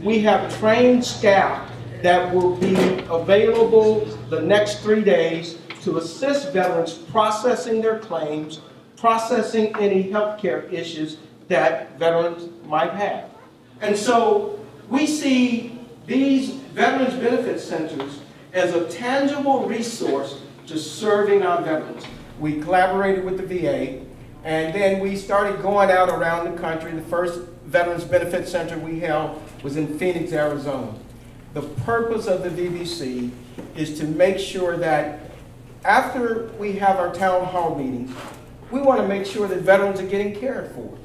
we have trained staff that will be available the next 3 days to assist veterans processing their claims, processing any healthcare issues that veterans might have. And so we see these Veterans Benefit Centers as a tangible resource to serving our veterans. We collaborated with the VA, and then we started going out around the country. The first Veterans Benefit Center we held was in Phoenix, Arizona. The purpose of the VBC is to make sure that after we have our town hall meetings, we want to make sure that veterans are getting cared for.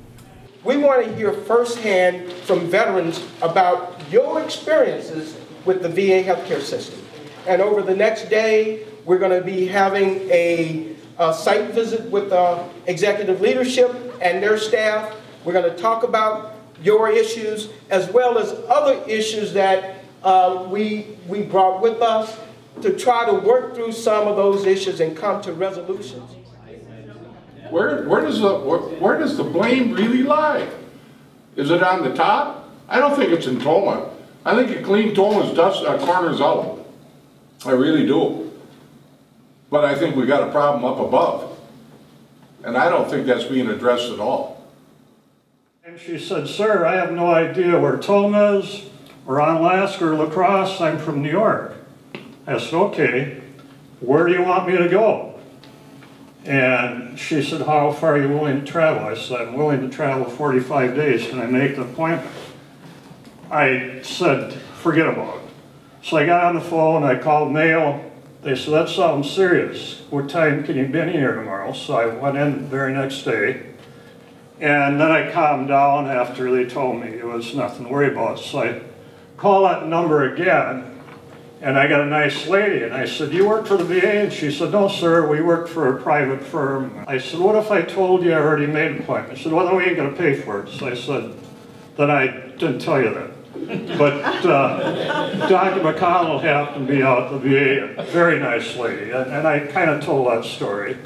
We want to hear firsthand from veterans about your experiences with the VA healthcare system. And over the next day, we're going to be having a site visit with executive leadership and their staff. We're going to talk about your issues as well as other issues that we brought with us to try to work through some of those issues and come to resolutions. Where does the blame really lie? Is it on the top? I don't think it's in Tomah. I think you clean Tomah's corners out. I really do. But I think we got a problem up above. And I don't think that's being addressed at all. And she said, "Sir, I have no idea where Tomah is, or Onalaska, or La Crosse. I'm from New York." I said, "Okay, where do you want me to go?" And she said, "How far are you willing to travel?" I said, "I'm willing to travel 45 days. Can I make an appointment?" I said, "Forget about it." So I got on the phone, I called Mayo. They said, "That sounds serious. What time can you be in here tomorrow?" So I went in the very next day. And then I calmed down after they told me it was nothing to worry about. So I called that number again, and I got a nice lady, and I said, "You work for the VA?" And she said, "No, sir, we work for a private firm." I said, "What if I told you I already made an appointment?" She said, "Well, then we ain't going to pay for it." So I said, "Then I didn't tell you that." But Dr. McConnell happened to be out at the VA, a very nice lady, and I kind of told that story.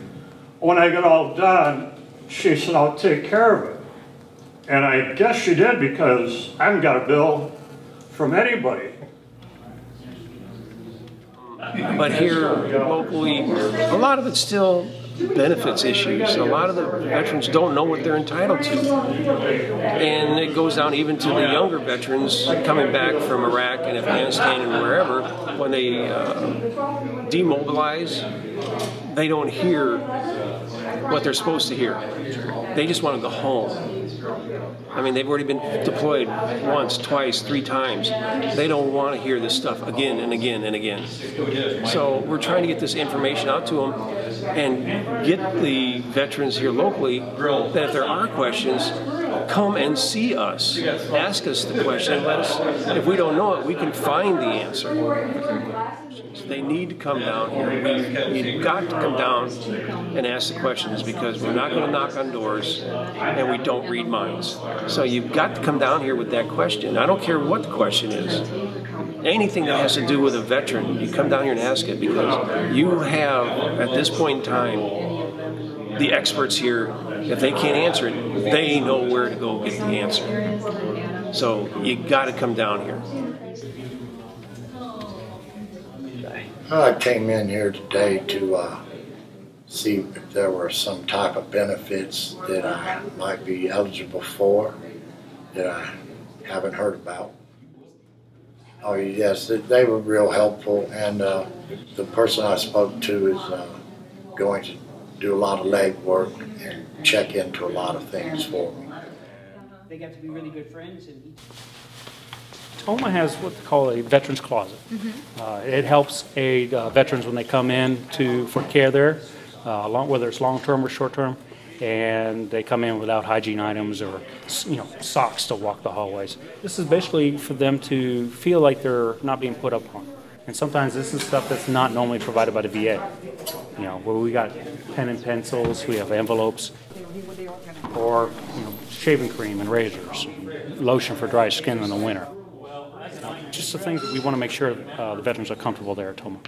When I got all done, she said, "I'll take care of it." And I guess she did, because I haven't got a bill from anybody. But here locally, a lot of it's still benefits issues. A lot of the veterans don't know what they're entitled to. And it goes down even to the younger veterans coming back from Iraq and Afghanistan and wherever. When they demobilize, they don't hear what they're supposed to hear. They just want to go home. I mean, they've already been deployed once, twice, 3 times. They don't want to hear this stuff again and again and again. So we're trying to get this information out to them and get the veterans here locally that if there are questions, come and see us. Ask us the question and let us, if we don't know it, we can find the answer. So they need to come down here. You've got to come down and ask the questions, because we're not going to knock on doors and we don't read minds. So you've got to come down here with that question. I don't care what the question is. Anything that has to do with a veteran, you come down here and ask it, because you have, at this point in time, the experts here. If they can't answer it, they know where to go get the answer. So you got to come down here. I came in here today to see if there were some type of benefits that I might be eligible for that I haven't heard about. Oh yes, they were real helpful, and the person I spoke to is going to do a lot of legwork and check into a lot of things for me. They got to be really good friends. And Tomah has what they call a veterans closet. It helps aid veterans when they come in for care there, whether it's long-term or short-term, and they come in without hygiene items or socks to walk the hallways. This is basically for them to feel like they're not being put up on. And sometimes this is stuff that's not normally provided by the VA. Where we got pen and pencils, we have envelopes, or shaving cream and razors, lotion for dry skin in the winter. Just the things that we want to make sure the veterans are comfortable there at Tomah.